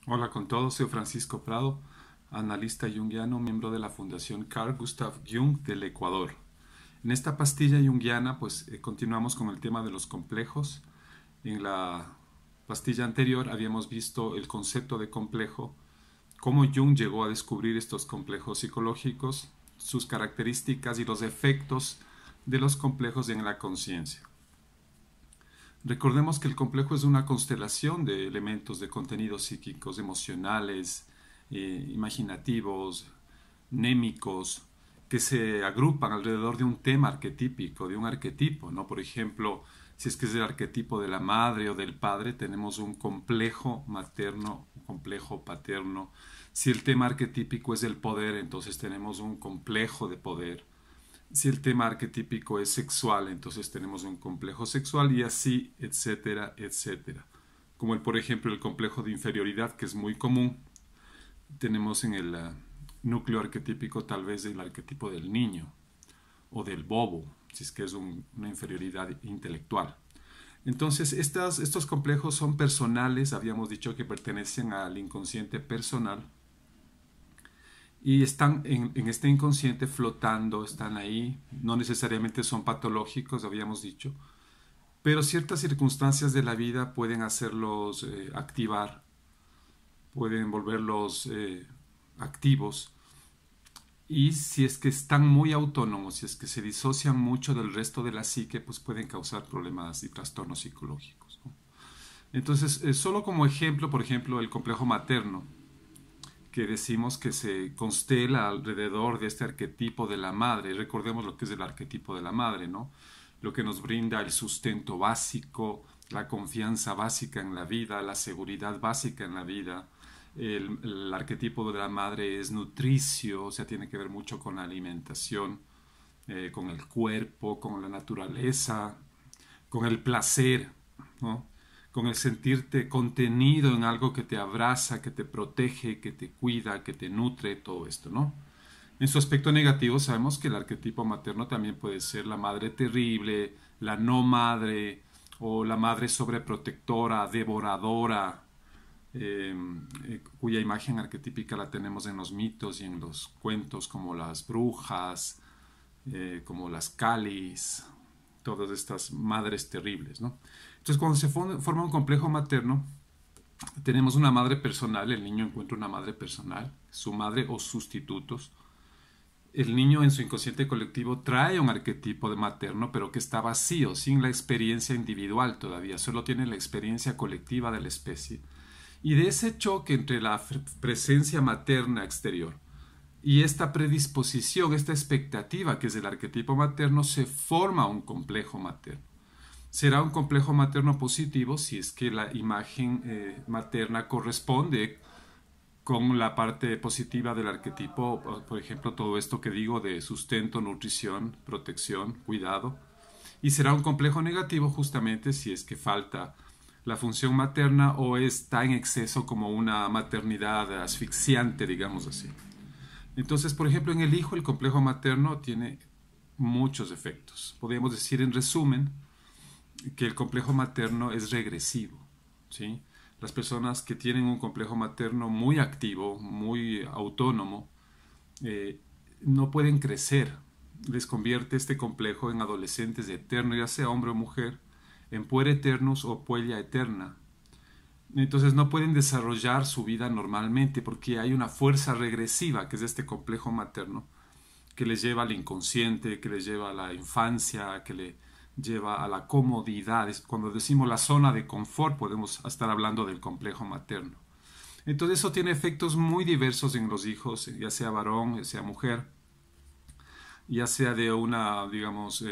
Hola con todos, soy Francisco Prado, analista junguiano, miembro de la Fundación Carl Gustav Jung del Ecuador. En esta pastilla junguiana, pues continuamos con el tema de los complejos. En la pastilla anterior habíamos visto el concepto de complejo, cómo Jung llegó a descubrir estos complejos psicológicos, sus características y los efectos de los complejos en la conciencia. Recordemos que el complejo es una constelación de elementos de contenidos psíquicos, emocionales, imaginativos, némicos, que se agrupan alrededor de un tema arquetípico, de un arquetipo, ¿no? Por ejemplo, si es que es el arquetipo de la madre o del padre, tenemos un complejo materno, un complejo paterno. Si el tema arquetípico es el poder, entonces tenemos un complejo de poder. Si el tema arquetípico es sexual, entonces tenemos un complejo sexual y así, etcétera, etcétera. Como por ejemplo el complejo de inferioridad, que es muy común. Tenemos en el núcleo arquetípico tal vez el arquetipo del niño o del bobo, si es que es una inferioridad intelectual. Entonces, estos complejos son personales, habíamos dicho que pertenecen al inconsciente personal, y están en este inconsciente flotando, están ahí, no necesariamente son patológicos, habíamos dicho, pero ciertas circunstancias de la vida pueden hacerlos activar, pueden volverlos activos, y si es que están muy autónomos, si es que se disocian mucho del resto de la psique, pues pueden causar problemas y trastornos psicológicos, ¿no? Entonces, solo como ejemplo, por ejemplo, el complejo materno, que decimos que se constela alrededor de este arquetipo de la madre. Recordemos lo que es el arquetipo de la madre, ¿no? Lo que nos brinda el sustento básico, la confianza básica en la vida, la seguridad básica en la vida. El arquetipo de la madre es nutricio, o sea, tiene que ver mucho con la alimentación, con el cuerpo, con la naturaleza, con el placer, ¿no? Con el sentirte contenido en algo que te abraza, que te protege, que te cuida, que te nutre, todo esto, ¿no? En su aspecto negativo sabemos que el arquetipo materno también puede ser la madre terrible, la no madre o la madre sobreprotectora, devoradora, cuya imagen arquetípica la tenemos en los mitos y en los cuentos como las brujas, como las Calis, todas estas madres terribles, ¿no? Entonces, cuando se forma un complejo materno, tenemos una madre personal, el niño encuentra una madre personal, su madre o sustitutos. El niño en su inconsciente colectivo trae un arquetipo de materno, pero que está vacío, sin la experiencia individual todavía, solo tiene la experiencia colectiva de la especie. Y de ese choque entre la presencia materna exterior y esta predisposición, esta expectativa que es el arquetipo materno, se forma un complejo materno. Será un complejo materno positivo si es que la imagen materna corresponde con la parte positiva del arquetipo, por ejemplo, todo esto que digo de sustento, nutrición, protección, cuidado. Y será un complejo negativo justamente si es que falta la función materna o está en exceso como una maternidad asfixiante, digamos así. Entonces, por ejemplo, en el hijo el complejo materno tiene muchos efectos. Podríamos decir en resumen que el complejo materno es regresivo, ¿sí? Las personas que tienen un complejo materno muy activo, muy autónomo, no pueden crecer. Les convierte este complejo en adolescentes eternos, ya sea hombre o mujer, en puer eternus o puella eterna. Entonces no pueden desarrollar su vida normalmente porque hay una fuerza regresiva que es este complejo materno que les lleva al inconsciente, que les lleva a la infancia, que le lleva a la comodidad. Cuando decimos la zona de confort podemos estar hablando del complejo materno. Entonces eso tiene efectos muy diversos en los hijos, ya sea varón, ya sea mujer, ya sea de una, digamos,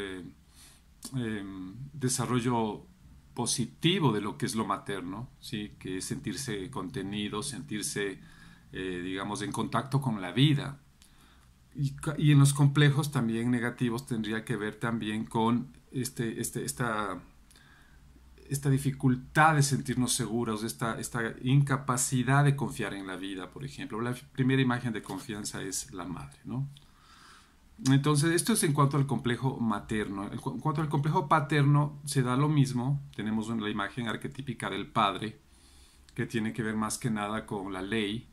desarrollo positivo de lo que es lo materno, ¿sí? Que es sentirse contenido, sentirse, digamos, en contacto con la vida. Y en los complejos también negativos tendría que ver también con esta dificultad de sentirnos seguros, esta incapacidad de confiar en la vida, por ejemplo. La primera imagen de confianza es la madre, ¿no? Entonces, esto es en cuanto al complejo materno. En cuanto al complejo paterno, se da lo mismo. Tenemos la imagen arquetípica del padre, que tiene que ver más que nada con la ley,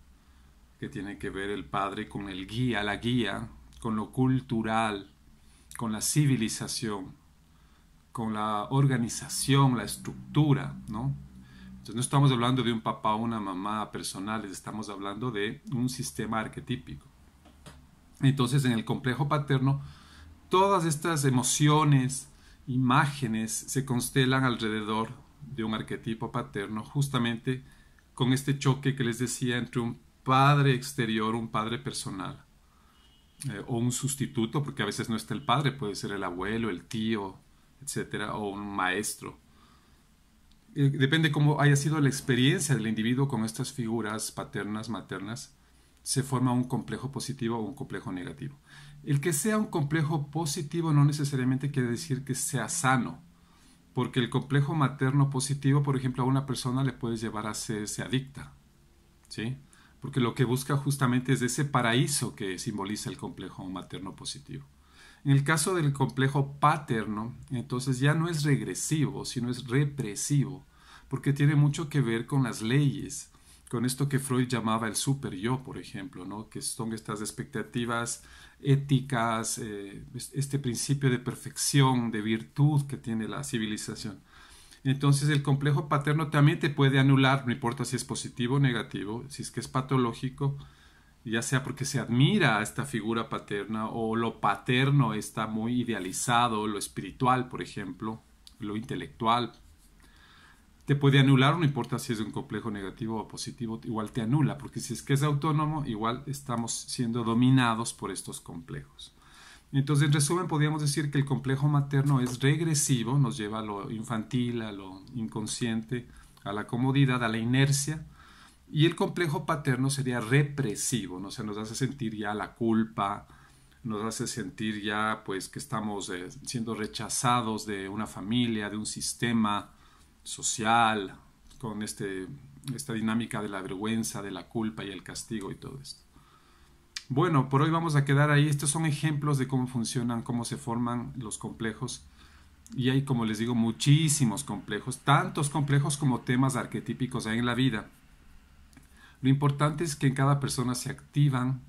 que tiene que ver el padre con el guía, la guía, con lo cultural, con la civilización, con la organización, la estructura, ¿no? Entonces no estamos hablando de un papá o una mamá personales, estamos hablando de un sistema arquetípico. Entonces en el complejo paterno, todas estas emociones, imágenes se constelan alrededor de un arquetipo paterno, justamente con este choque que les decía entre un padre exterior, un padre personal, o un sustituto, porque a veces no está el padre, puede ser el abuelo, el tío, etcétera, o un maestro. Depende cómo haya sido la experiencia del individuo con estas figuras paternas, maternas, se forma un complejo positivo o un complejo negativo. El que sea un complejo positivo no necesariamente quiere decir que sea sano, porque el complejo materno positivo, por ejemplo, a una persona le puede llevar a hacerse adicta, ¿sí? Porque lo que busca justamente es ese paraíso que simboliza el complejo materno positivo. En el caso del complejo paterno, entonces ya no es regresivo, sino es represivo, porque tiene mucho que ver con las leyes, con esto que Freud llamaba el super yo, por ejemplo, ¿no? Que son estas expectativas éticas, este principio de perfección, de virtud que tiene la civilización. Entonces el complejo paterno también te puede anular, no importa si es positivo o negativo, si es que es patológico, ya sea porque se admira a esta figura paterna o lo paterno está muy idealizado, lo espiritual, por ejemplo, lo intelectual. Te puede anular, no importa si es un complejo negativo o positivo, igual te anula, porque si es que es autónomo, igual estamos siendo dominados por estos complejos. Entonces, en resumen, podríamos decir que el complejo materno es regresivo, nos lleva a lo infantil, a lo inconsciente, a la comodidad, a la inercia, y el complejo paterno sería represivo, ¿no? O sea, nos hace sentir ya la culpa, nos hace sentir ya pues que estamos siendo rechazados de una familia, de un sistema social, con esta dinámica de la vergüenza, de la culpa y el castigo y todo esto. Bueno, por hoy vamos a quedar ahí. Estos son ejemplos de cómo funcionan, cómo se forman los complejos. Y hay, como les digo, muchísimos complejos, tantos complejos como temas arquetípicos hay en la vida. Lo importante es que en cada persona se activan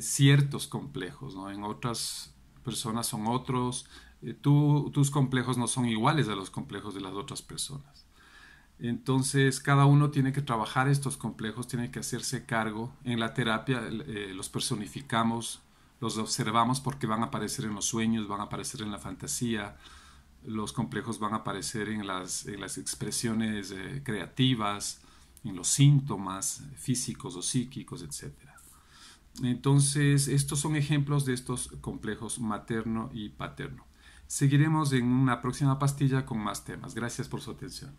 ciertos complejos, ¿no? En otras personas son otros. Tus complejos no son iguales a los complejos de las otras personas. Entonces, cada uno tiene que trabajar estos complejos, tiene que hacerse cargo. En la terapia los personificamos, los observamos porque van a aparecer en los sueños, van a aparecer en la fantasía. Los complejos van a aparecer en las expresiones creativas, en los síntomas físicos o psíquicos, etc. Entonces, estos son ejemplos de estos complejos materno y paterno. Seguiremos en una próxima pastilla con más temas. Gracias por su atención.